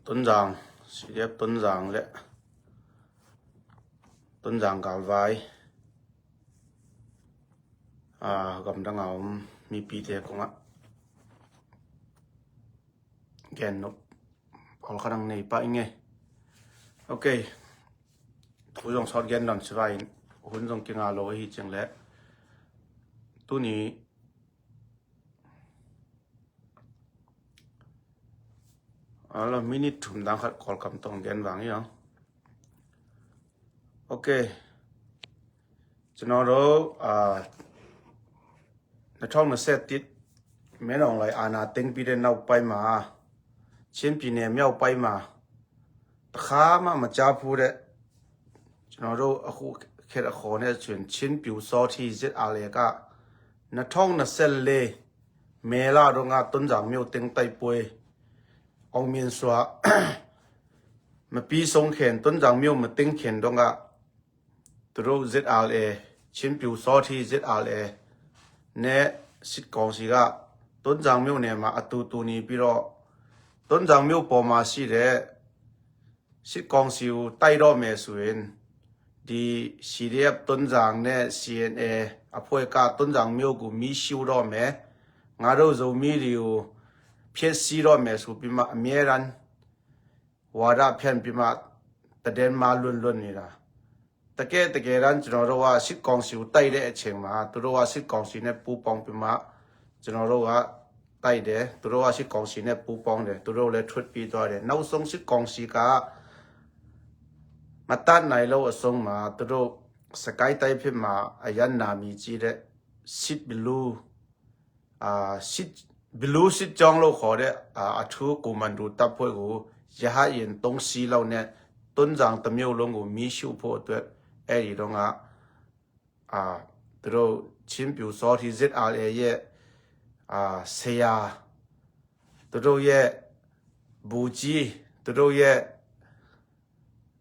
ต้นจางสิเรียบต้นจางและต้นจางกาลไว้กำลังเอามีปีเทกงะแกนนบพอขนังในปะอิงไงโอเคผู้จงสอดแกนนอนสบายหุ่นจงกินอาโลหิจังและตัวนี้แล้วมินิถุมดังขัดขอลกำตองแกนวางยังโอเคจะนอนรู้ในช่องนั้นเสร็จติดแม่น้องเลยอาณาเต็งปีเดนเอาไปมาเช่นปีเนี่ยไม่เอาไปมาตะขามาจ้าพูดเลยจะนอนรู้คู่เขตขอเนี่ยส่วนชิ้นผิวซอที่เจ็ดอะไรก็ในช่องนั้นเสร็จเลยเมล่าโรงงานต้นจางไม่เอาเต็งไตป่วยเอาเมียนสวะมาปีสงเข็นต้นจางมิวมาติ้งเข็นตรงอ่ะตัว ZRA ชิ้นผิวซอที่ ZRA เนี่ยสิทธิ์กองสิกะต้นจางมิวเนี่ยมาอัตุนี้ปีรอต้นจางมิวปอมาสิเดสิทธิ์กองสิวไต้รอเมสุเอนดีสิเรียบต้นจางเนี่ย CNA อภัยกาต้นจางมิวกูมีชิวรอเมงาเราจะมีริวเพียสีรอเมสุปิมาเมียรันวาระเพียนปิมาตะเดนมาลุนนี่ล่ะตะเกรันจนเราว่าสิกองสิวไต้เดเชงมาตัวว่าสิกองสิเนี่ยปูปองปิมาจนเราว่าไต้เดตัวว่าสิกองสิเนี่ยปูปองเดตัวเลยทุดปีตัวเดนาวทรงสิกองสิกามาตัดไหนเราทรงมาตัวสกายไต้พิมาอายันนามีจีเดสิบิลูสิบิลูสิจองเราขอเดอัทุกูมันดูตับพวยกูยาหาเย็นตรงสีเราเนี่ยต้นจางตะเมียวลงกูมีชิวโพตัวดีตรงตัวชิมผิวซอที่ ZRA เย่เสียตัวเย่บูจีตัวเย่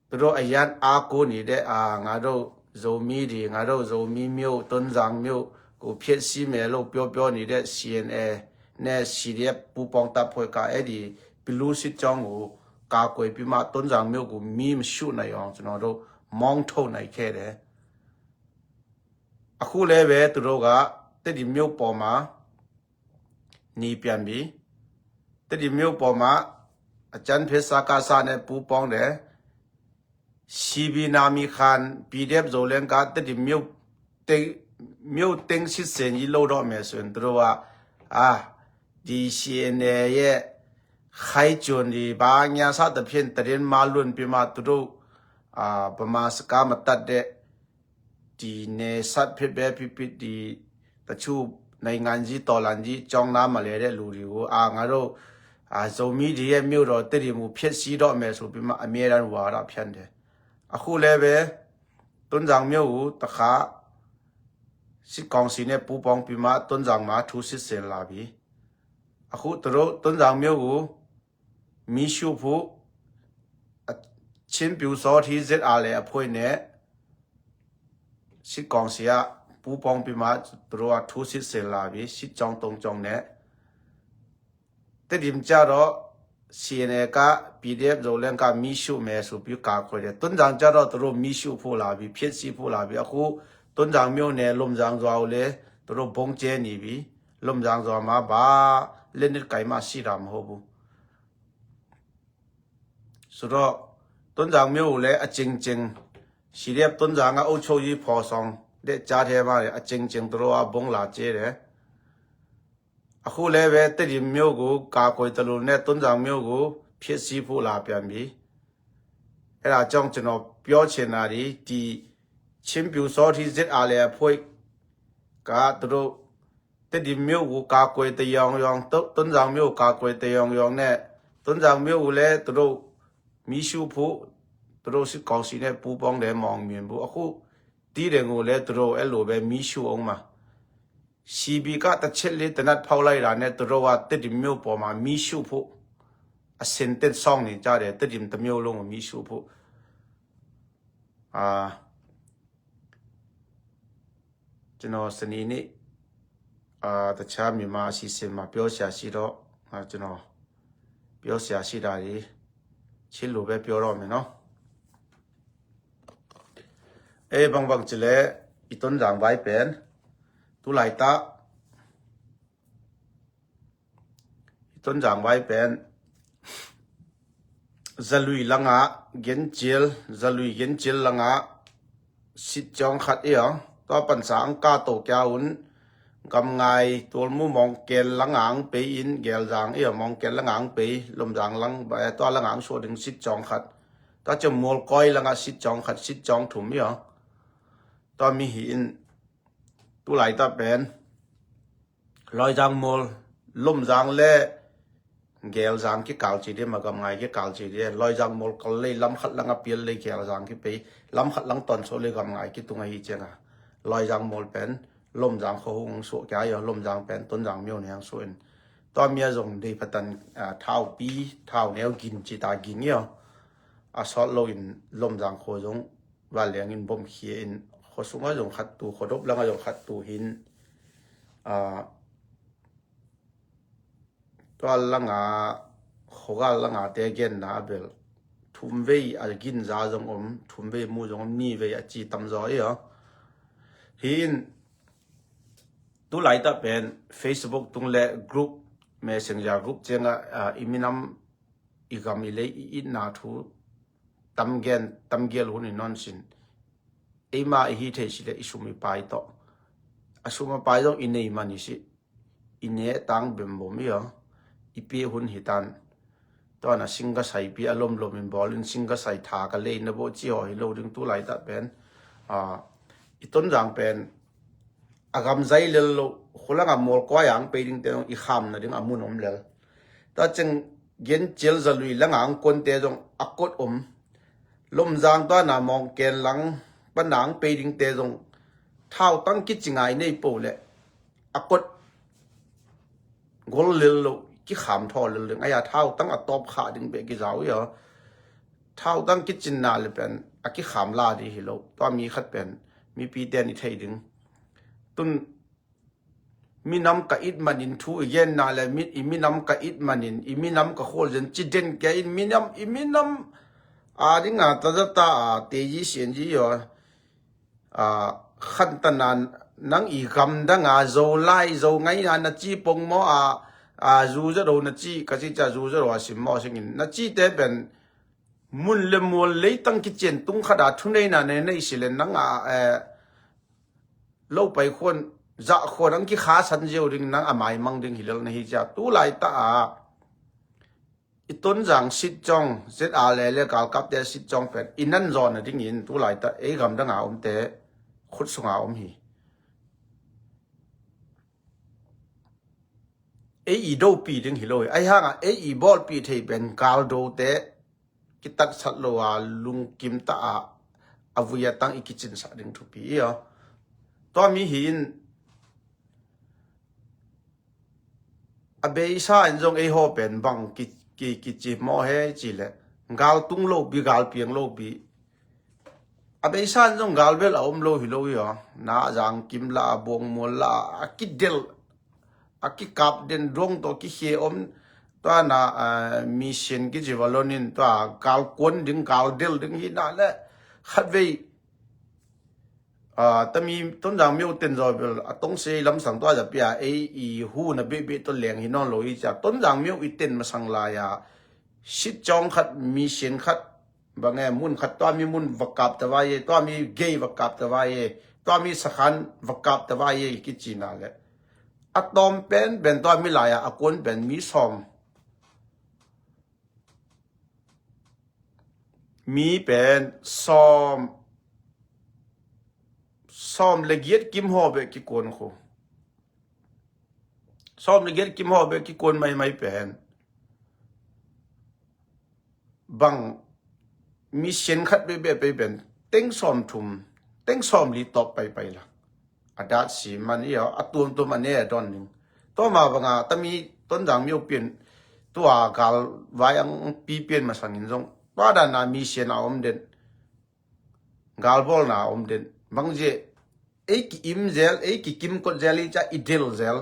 ตัวอายันอากูนี่เดงาโรโซมีดีงาโรโซมีเมียวต้นจางเมียวกูเพียสีเมลเปียวนี่เด CNA เนี่ยสิเรียบปูปองตับพวยกาดีปิลูสิจองกูกากวยปิมาต้นจางเมียวกูมีมชูในองจนเรามองเท่าในแค่เดคู่เลเวตัวก็ติดมิวปอมานี่เปียนบีติดมิวปอมาอาจารย์เพชรสากาสาเนี่ยปูปองเดชีบีนามีคานปีเดบโจเลนกาติดมิวเต็งสิเซนยีโลดอเมส่วนตัวว่าดีซีเนเย่ใครจนดีบางอย่างสัตว์เพียนตะเรียนมาลุนปีมาตัวประมาณสกามาตัดเดดีเนสัตว์เพียบพิดีตะชูในงานจีตอลันจีจองน้ำมาเลยเดลูริวงาโรโซมีดีมิวรอติริมูเพียสีดอเมสุปีมาอเมริกันวาระเพียนเดคู่เลเวต้นจางมิวตะขาสิกองสีเนี่ยปูปองปีมาต้นจางมาทุสิเซนลาบีคู่ตัวต้นจางมิวมีชูผู้ชิ้นผิวซอที่เจ็ดอะไรอภัยเนี่ยสิกองเสียปูปองปีมาตัวทุสิเซลาบีสิจองตรงจองเนี่ยแต่ดิมจ้ารอเสียเนี่ยก็ปีเดียบโจเลนก็มีชูเมสุพิกาคนเดียต้นจางจ้ารอตัวมีชูผู้ลาบีเพียสีผู้ลาบีคู่ต้นจางมิวเนี่ยลมจางจาวเลยตัวบงเจนี่บีลมจางจาวมาบ้าเล่นนิดไก่มาสีรำหัวบุสุดท้ายต้นจางมิวเลยจริงสิเรียบต้นจางโอโชยีพอสองเด็ดจ่าเทมาเลยจริงตัวบงลาเจเลยคู่เลยเวติดิมิวกูกาโกยตะลุเนี่ยต้นจางมิวกูเพียสีผู้ลาเปียนบีจ้องจนเปียวเชนารีที่ชิมผิวซอที่เจ็ดอะไรพวยกาตัวติดิมิวกูกาโกยตะยองต้นจางมิวกาโกยตะยองเนี่ยต้นจางมิวเลยตัวมีชูผู้ตัวสิกองสิเนี่ยปูปองเดมองเมียนบุคู่ตีเรื่องกูเลยตัวโลเบมีชูองมาชีบีก็ตัดเชลเลยแต่นัดเผาไล่ร้านเนี่ยตัวว่าติดมิวปอมามีชูผู้เซนเต็นซองนี่จ้าเดติดตะมิวลงมีชูผู้จนสนีนี่แต่ชามีมาสิเซนมาเปียวเสียสิโร่จน ပြောစရာရှိတာတွေချစ်လို့ပဲပြောတော့မယ်နော်ဘางချလေอีต้นจางไว้เป็นตุไลตะอีต้นจางไว้เป็นจะลุยลังะเย็นเจลจะลุยเย็นเจลลังะสิจองขัดเอ๋อตัวปัญสางกาโตแกอุ่นกำไงตัวมูมองเกลลังางไปอินเกลจางเอ๋อมองเกลลังางไปลมจางลังไปตัวลังางโซดึงสิจองขัดตัวจะมัวก้อยลังะสิจองขัดสิจองถุมเอ๋อตัวมีหินตุไหลตาเป็นลอยจางมัวลมจางเล่เกลจางที่กาลจีเดียมากำไงที่กาลจีเดียลอยจางมัวก็เลยล้ำขัดลังะเปียเลยเกลจางที่ไปล้ำขัดลังตอนโซเลยกำไงที่ตรงไอ้เจ้าลอยจางมัวเป็นลมจางเขาหงสวกายลมจางเป็นต้นจางเมียวเนี่ยส่วนตอนมีอารมณ์ดีพัฒนเท้าปีเท้าแนวกินจิตากินเนี่ยสอดลอยลมจางเขาจงว่าเลี้ยงอินบ่มเขียนเขาสูงก็จงขัดตูเขาดบแล้วก็จงขัดตูหินตัวลังเขาก็ลังเตเกนนะเบลทุ่มเวอกินจาจงทุ่มเวมูจงนี่เวจีตำจอยหินตุไลตาเป็น Facebook ตุงเล่กรุ๊ป Messenger กรุ๊ปเจงอิมินำอีกามิเลอีนาทูตำเกลหุ่นนอนสินมาอีเทสิเลอิสุมิไปต่ออิสุมิไปต้องอินเนยมันนี่สิอินเนยตังเบมบ่มีอีปีหุ่นหิตันตอนนั้นสิงก็ใส่ปีอารมณ์ลมินบอลินสิงก็ใส่ทากันเลยนะโบจีอ๋อฮิโลดึงตุไลตาเป็นอีต้นจางเป็นอากำใจเลวคนละงามอลก้อยอังไปดึงเตงอีขามนะดึงอามุนอมเลวแต่จึงเย็นเจลจะลุยละงางคนเตจงอักกดลมจางตัวน่ะมองเกลหลังปนังไปดึงเตจงเท้าตั้งคิดจริงไงในปูเลยอักกดกลเลวกี่ขามทอเลวไอ้ยาเท้าตั้งอัตบขาดึงไปกี่เจ้าเหรอเท้าตั้งคิดจินนาเลยเป็นอักกี่ขามลาดีฮิโลตัวมีขัดเป็นมีปีเดนอีไทยดึงตุนมีน้ำกะอิดมันอินทูเย็นนาเลยมีน้ำกะอิดมันอินมีน้ำกะโคลจนจิเดนแกอินมีน้ำดิงาตาตาเตยีเสียนจีขันตนานนังอีกำดังโจไลโจไงนัจีปงมอจูจะโดนจีก็จะจูจะโดนสิมอสิงินนัจีเตเป็นมุนเลมัวเลยตั้งกิจเจนตุงขดาทุนในนั้นในสิเลนนังโลกไปคนจะคนนั้นกี่ขาสันเจียวดึงนังหมายมังดึงหิเลนหิจาตู้ไลตาอีต้นจังสิจงเซตอะไรเลยกาลกับเตสิจงเป็นอินนั่นจอนดึงหินตู้ไลตากำดังเตขุดสงหีอีโดปีดึงหิโลไอ้ห่างอีบอลปีเทเป็นกาลโดเตกิตักสัตโลลุงกิมตาอวุยตังอีกิจินสัดึงทุปีตัวมีหินเบย์ซ่าอินจงโฮเป็นบังกิจิมอเฮจิเลกาลตุงโลบีกาลเปียงโลบีเบย์ซ่าอินจงกาลเบลโลฮิโลน่าจังกิมลาบงมัวลากิเดลกิกับเดนดงตัวกิเฮตัวน่ะมิเชนกิจิวาลนินตัวกาลควนดึงกาลเดลดึงหินาเลขัดเวแต่มีต้นจางมีอุตเทนจอยเบลต้องเสียลำสั่งตัวจะเปียอีหูน่ะเบตัวเหลียงหินอนลอยจากต้นจางมีอุตเทนมาสั่งลายชิดจองขัดมีเชนขัดบางแง่มุนขัดตัวมีมุนวักกับแต่ว่าตัวมีเกย์วักกับแต่ว่าตัวมีสักขันวักกับแต่ว่ากิจินาเลยอะตอมเป็นตัวมีลายอะคนเป็นมีซอมมีเป็นซอมละเอียดกิมหอบกิโกนโคซอมละเอียดกิมหอบกิโกนไม่เป็นบังมีเชนขัดไปเป็นเต็งซอมทุมเต็งซอมลีตบไปละอาดัดสีมันอัตตัวมันดอนหนึ่งตัวมาบังแต่มีต้นจางมีเปลี่ยนตัวกาลวายังปีเปลี่ยนมาสังนินจงว่าด้านนั้นมีเชนเอาเด่นกาลบอลน่าเด่นบางเจกิอิมเซลกิกิมก็เจลิจ้าอิเดลเซล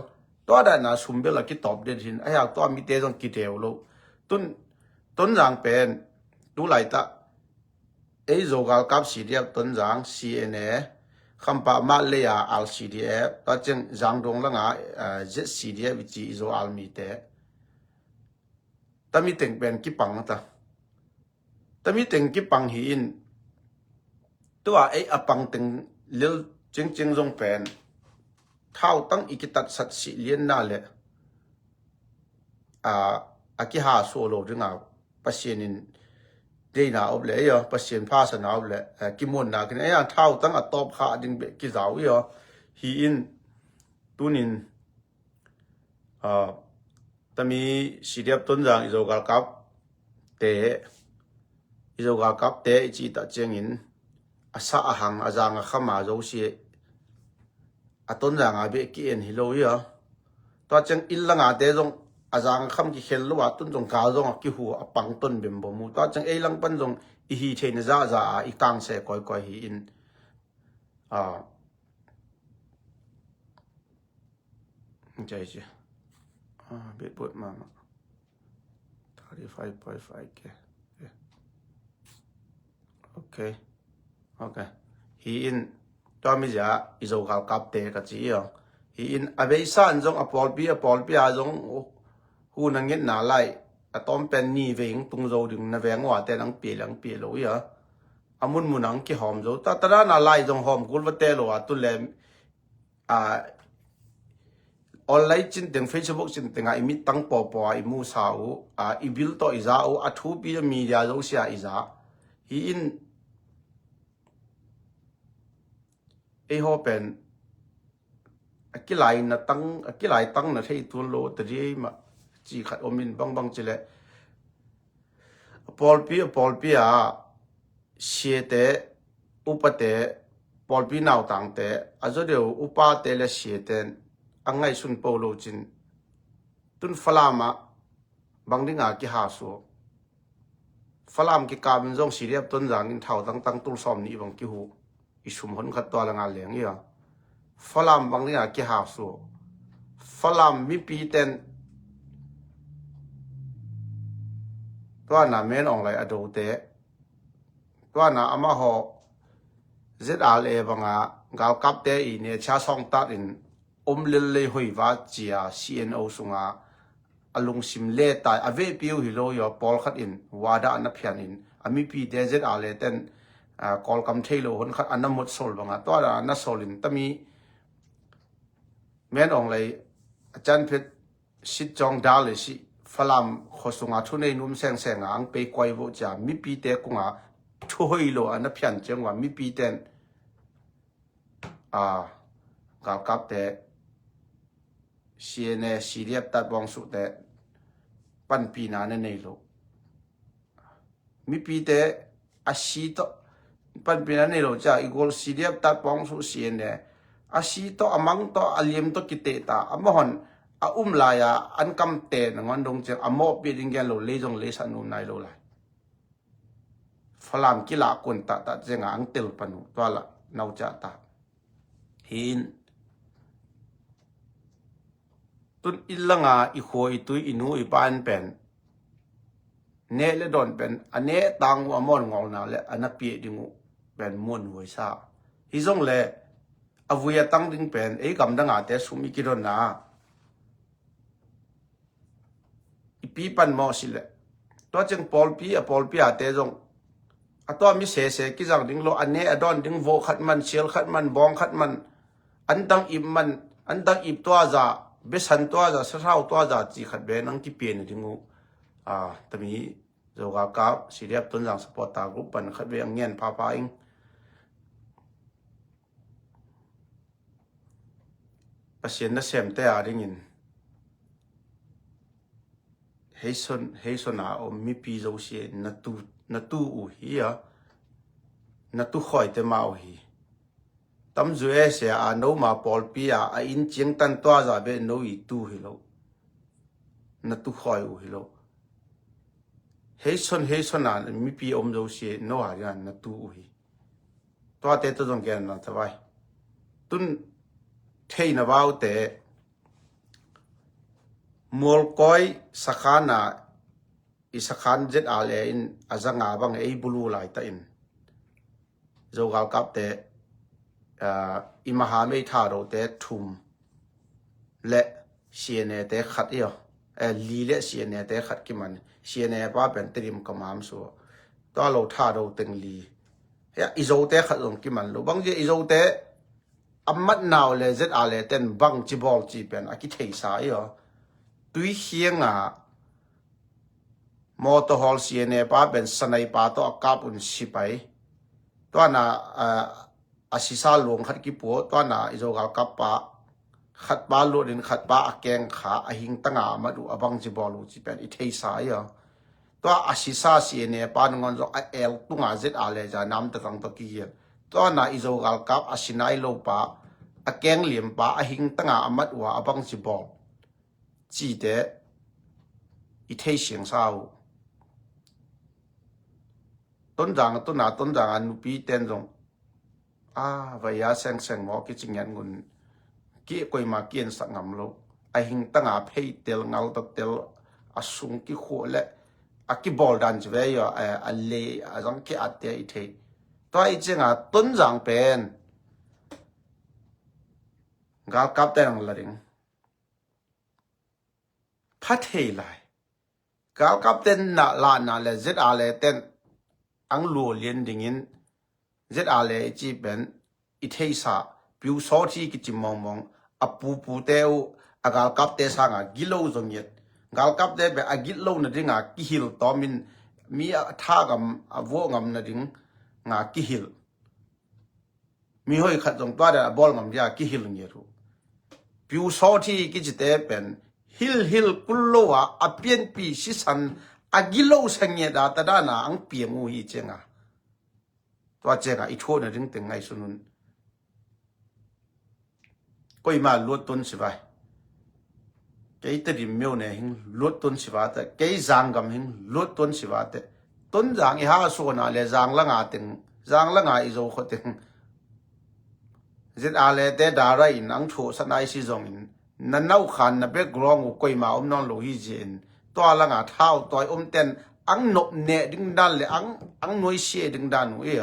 ตัวด้านนั้นสุ่มเบลกิตอบเด่นหินไอ้หากตัวมีเตจงกิเทวโล ต้นจางเป็นดูไหลตะโจกาลกับ CDF ต้นจาง CNA คำปะมาเลยา CDF ตาจึงจางดงละงาCDF วิจิโจอัลมีเตตามีตึงเป็นกิปังตามีตึงกิปังหินตัวอปังตึงเลี้ยวจริงจงเป็นเท่าตั้งอีกตัดสัตสิเลียนน่าเลยอากิหาโซโลดึงเอาปัสเซียนินเดียนาอบเลยอ่ะปัสเซียนพาสนาอบเลยกิมุนนาคินเท่าตั้งตอบขาดิงกิจาวอ่ะหินตุนินแต่มีสีเดียบต้นจางอิโจกาลกับเตอิโจกาลกับเตจีตาเจงินอาสาหังอาจางข้ามาโจเสียต้นจางอาเบกิเอ็นฮิโลยอ่ะตัวจังอิลลังอาเตจงอาจางคำกิเขลว่าต้นจงกาจงกิหัวปังต้นเบมบมูตัวจังลังปันจงอีฮีเทนจ้าอีกังเสกอยฮีอินใจเสียเบ็ดปวดมา35.5k โอเคฮีอินตัวมิจาอิโจกาลกับเตกัจีอ่ะฮีอินอเบย์ซันจงอปอลปีอาจงหูนังเงินนาไลตอมเป็นนี่เวงตุงโจดึงนาเวงว่าแต่นังเปียโลยอ่ะมุนนังกิหอมโจตระนาไลจงหอมกุลวเตโลตุเลมออนไลน์จินถึง Facebook จินถึงไอ้มิตั้งปอไอ้มูสาวอีบิลโตอิจาอัทูปีมีเดียโจเสียอิจาฮีอินฮอเป็นกิไลน์ตั้งนะที่ตัวโลตรีมาจีขัดอมินบางเจเลปอลปีเชียเตอุปเตปอลปีนาวตังเตอาจจะเดี๋ยวอุปาเตเลเชียเตอังไงสุนโปโลจินตุนฟลามาบางดิ่งกิหาสูฟลามกิกาบินจงสีเรียบต้นจางอินเท่าตั้งตุลซอมนี้บางกิหูอิชุมหนขัดตัวละงานเหลียงเยอะฟลามบางดิ่งกิหาสูฟลามมีปีเตนตัวน่ะเมนอองไลอโดเตตัวน่ะอามาหอZRA บังกาลกับเตอีเนี่ยชาซองตัดอินเลเลยหอยว่าจีย CNO สุงอลุงซิมเลตายอเวปิวฮิโลยอปอลขัดอินวาดาอันนับยันอินมีปีเต ZRA เตนกอลกัมเทโลหนขัดอันนั้นหมดโซลบังตัวน่ะนัสโซลินแต่มีเมนอองไลอาจารย์เพชรสิจองดาเลยสิฟลามขอสุงทุนในนุ่มแสงอังไปกวยโวจามีปีเตกุงช่วยโลอันนับยันจังว่ามีปีเตนกาลกับเตCNA สีเรียบตัดบองสุดแต่ปันปีนาในโลมีปีเตอาชีโตปันปีนาในโลจ้าอีกอลสีเรียบตัดบองสุ CNA อาชีโตอมังโตอาเลียมโตกิเตตาอมหอนลายอันกำเตนงันดงเจอโมปีดิงแกโลเลจงเลสันุนายโลไลฟลามกิลากุนตาเจงอังเตลปนุตัวละนาวจัตาหินตุนอิลลังอีโคอีตุยอินูอีปานเป็นเนเลดอนเป็นอันเนตังวามอนงอนาเลอันนับปีดิงูเป็นมวนหวยซาฮิจงเลอวุยตังดิงเป็นกำดังอาเตสุมิกิโดนาอีปีปันมอสิเลตัวจึงปอลปีอาเตจงตัวมีเสกิจังดิงโลอันเนอดอนดิงโวขัดมันเชียลขัดมันบองขัดมันอันตังอิบมันอันตังอิบตัวจ่าเบสันตัวจ่าเสราตัวจ่าจีขัดเบนังที่เปลี่ยนดิงูแต่มีโจกากับสีเรียบต้นจังสปอร์ตากรุ๊ปปันขัดเบงเงียนพาอิงประเสียนนั่นเสียมแต่ดิ่งินเฮซอนอมีปีโจเสียนัตูอูฮีนัตูคอยเตมาอูฮีตั้มจุเอเสียโนมาปอลปีอินเจียงตันตัวจ่าเบโนอีตูฮิโลนัตูคอยอูฮิโลเฮซอนมีปีโจเสียโนหาริอันนัตูอูฮีตัวเตตัวจงแกนนั่นทวายตุนเทนบ่าวเตมอลคอยสักขานา isakhan jet ale in azanga bang ei bulu lai ta in zogal kap te imaha me tha ro te thum le siene te khat yo li le siene te khat ki man siene pa pen trim kamam so to lo tha ro teng li ya izo te khat long ki man lo bang je izo te amat naw le zet ale ten bang chi bol chi pen aki thei sa yo tui hianga motor hall siene pa ben sanai pa to akap un sipai to na asisa long khat ki po to na izogal kap pa khat ba lo din khat ba akeng kha ahing tanga madu abang ji bolu chi pen I thei sa ya to asisa siene pa ngon zo el tunga zet ale ja nam ta tang to ki ye to na izogal kap asinai lo pa akeng lim pa ahing tanga amat wa abang ji bol chi de I thei siang saoต้นจางต้นหนาต้นจางอันปีเต้นจงวายาแสงแสงหมอกิจงานเงินกี้กวยมาเกียนสังงำโลไอหิงตั้งอาเพยเตลเงาตเตลอสุงกิขัวและอากิบอลดันจเวียอเลจังกิอัดเตยเทตัวไอเจงต้นจางเป็นกาลกับเต้นละริงพัดเฮลัยกาลกับเต้นน่ะลานาเลเซดอาเลเต้นอังลัวเลียนดิ่งอินเจ็ดอะไรจีเป็นอิเทซ่าผิวซอที่กิจมองอปูเตวอากาลกับเตสางกิโลจงเย็ดกาลกับเตแบบอกิโลนั่นดิ่งกิฮิลตอมินมีท่ากับวัวงำนั่นดิ่งกิฮิลมีห้อยขัดจงตัวเดบอลงำยากิฮิลเงี้ยรู้ผิวซอที่กิจเตเป็นฮิลกุลโลวะเปลี่ยนปีสิสันกิโลสังเกตตาดานาอังเปียมูฮีเจงตัวเจงอีทั่วนั่นถึงแต่งไงสุนุนก็อีมาลวดต้นสิบายแกตัดดิมเมียวเนี่ยหิงลวดต้นสิบาแต่แกจางกำหิงลวดต้นสิบาแต่ต้นจางอีหาส่วนอะไรจางละงาตึงจางละงาอีโจขตึงเจ็ดอะไรแต่ดาราอินอังโถสนายสิจงอินนั่นเอาขันนับเบกรองก็อีมานอนโลหิเจนตัวละงาเท้าตัวเต้นอังนบเนดึงดันเลยอังนวยเสียดึงดันเอ้ย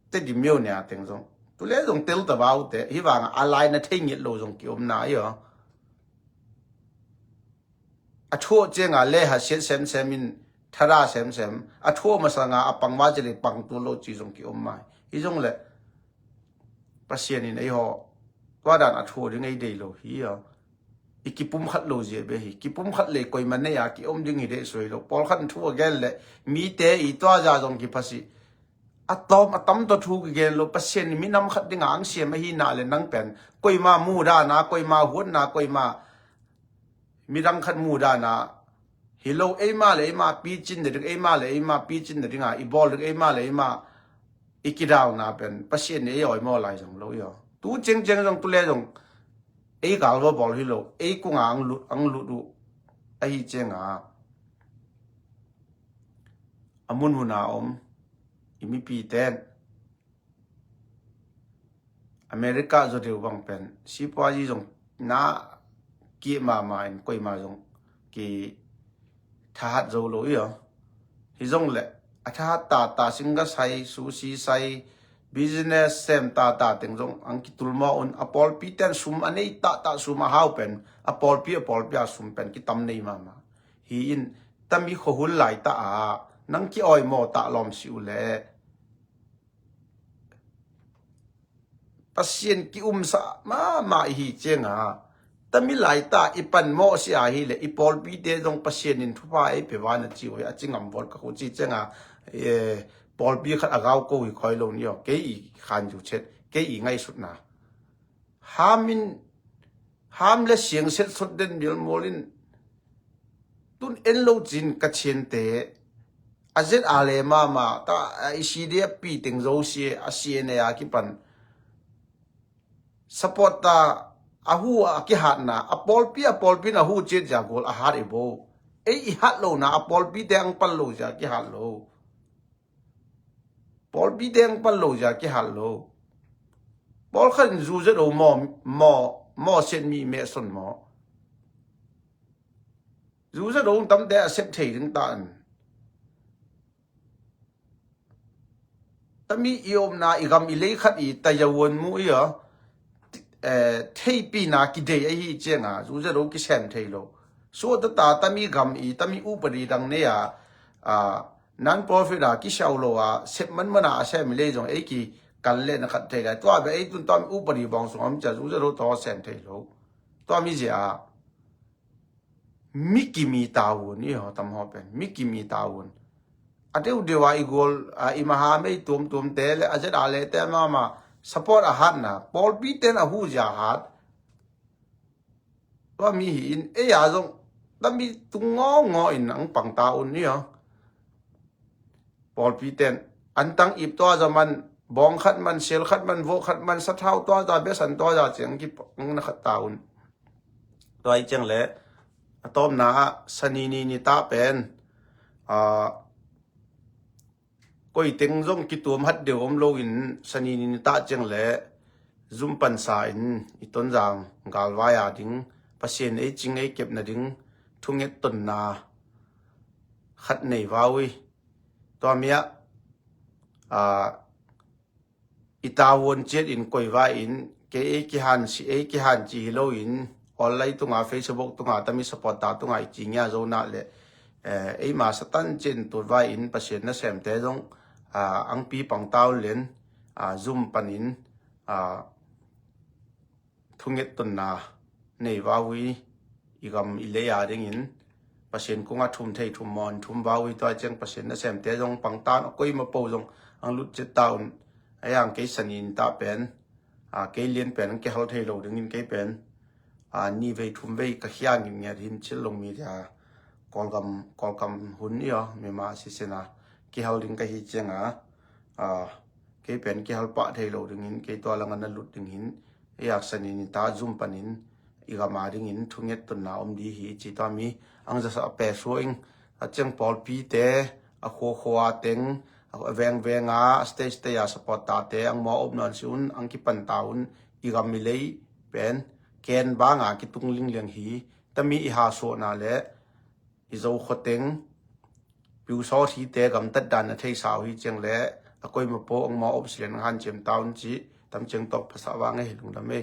แต่ดิมิวเนี่ยเต็งจงตัวเล่จงเตลตะบ่าวแต่ฮิวางอะไรนะเทงิดโลจงกิอมนาเอ้ยทั่วเจงเล่หาเสียเซมมินทาราเซมทั่วมาสังอาปังว่าจะเลยปังตัวโลจีจงกิอมมาฮิจงเลยปัสเซียนินไอ้ห่อตัวด่านทั่วดึงไอ้เดโลฮิอีกิปุ่มขัดโลเจเบฮีกิปุ่มขัดเลยก่อยมันเนี่ยกิอมดึงอีเดสวยโลปอลขันทั่วแกเลยมีเตอีตัวจ่าจงกิภาษีตั้มตัวทั่วแกโลปัสเซียนมีน้ำขัดดึงอ่างเสียไม่ฮีนาเลยนั่งเป็นก่อยมามูดานะก่อยมาหัวนาก่อยมามีรังขัดมูดานะฮิโลเอมาเลยมาปีจินเด็กเอมาเลยมาปีจินเด็กอีบอลเด็กเอมาเลยมาอีกิดาวนาเป็นปัสเซียนเนี่ยย่อยมอลายจงโลย่อตู้เจงจงตู้เล่จงไอ้กาลว่าบอลฮิโลไอ้กุ้งอังลุดูไอ้เจงมุนนาอิมิปีเตนอเมริกาจะเดียวบังเป็นสิปวาจีจงน้ากี่มาอินก่อยมาจงกี่ทหารโจโลยฮิจงเละทหารตาสิงห์ไซซูซีไซbusiness sem ta teng jong ang ki tulma on apol pi ten sum anei ta sum a hau pen apol pi sum pen ki tam nei mama hi in tami kho hul lai ta a nang ki oi mo ta lom si ule pasien ki sa ma hi chenga tami lai ta ipan mo si a hi le ipol pi te jong pasien in thupa e pe wa na chi oi a chingam bol ka hu chi chengaปอลบีขัดอากาโก้อีคอยลงเนี่ยเกอีขันอยู่เช็ดเกอีไงสุดนะห้ามและเสียงเช็ดสุดเด่นเดียวโมลินตุนเอ็นโลจินกัดเชนเตอาเจ็ดอาเลมาตาไอซีเดียปีติงโรเซียอาเซียเนียกิปันสปอร์ตาอาหูอากิหัดนะอปอลปีนะหูเจ็ดจากโกลอาหารอีโบไอหัดโลนะอปอลปีแดงปัลโลจากกิหัดโลปอลบีเดงปัลโลจากกี่ฮัลโหลปอลขันจูเจโอมอเซนมีเมสันมอ dù rất đúng tâm đe xếp thể đứng tận tâm ý yom na igam ilay khát ý tay yawon mu iyo thei pi na ki day ai cheng a dù rất đúng ki sen thei lo so ta tâm ý gam ý tâm ý upari dang ne a non profit a ki shau lo a xếp man mana xe mi lay jong ai ki kan le na khat thei ga to ba ai tun tâm upari bang so am cha dù rất đúng to sen thei lo to mi je a Mikimi tawon ni ho tam ho pen Mikimi tawon ateu dewa igol imaha me tum te le ajada le te ma support a hat na Paul Peter a hu ja hat wa mi in e ya jong tam mi tu ngo in ang pang taon ni ho Paul Peter antang ip to zaman bong khat man sel khat man vo khat man sa thau to da be san to ja cheng ki na khat taon to ai cheng le atom na sanini ni ta pen koi teng jong ki tum hat de om lo in sanini ni ta cheng le zum pan sa in iton jang galwaya ding pasien e ching e kep na ding thunget ton na khat nei wawi to mia itawon chet in koi wa in ke e ki han si e ki han chi lo in online tunga Facebook tunga tami support ta tunga ichingya zo na le ei ma satan chen tu vai in pasien na sem te jong ang pi pang taw len zoom panin thunget ton na nei wawi igam ileya ring in pasien kunga thum thei thum mon thum wawi to cheng pasien na sem te jong pang tan koi ma po jong ang lut che taun ayang ke sanin ta pen ke lien pen ke hal thei lo ding in ke pen ni ve thum ve ka hian ni nya rin chil long mi ya kolgam hun yo me ma si sena ki hal ding ka hi chenga ke pen ki hal pa thei lo ding in ke to lang na lut ding in yak sani ni ta zoom panin iga ma ding in thunget ton na om di hi chi ta mi ang ja sa pe showing a cheng Paul P te a kho a teng a venga stage te ya support ta te ang mo ob non sun ang ki pan taun iga mi lei pen ken banga ki tungling leng hi tami I ha so na le izo khoteng piu so thi te gam tat dan a thei saw hi cheng le akoi ma po ang ma option han chem town chi tam cheng tok phasa wa nge lung da me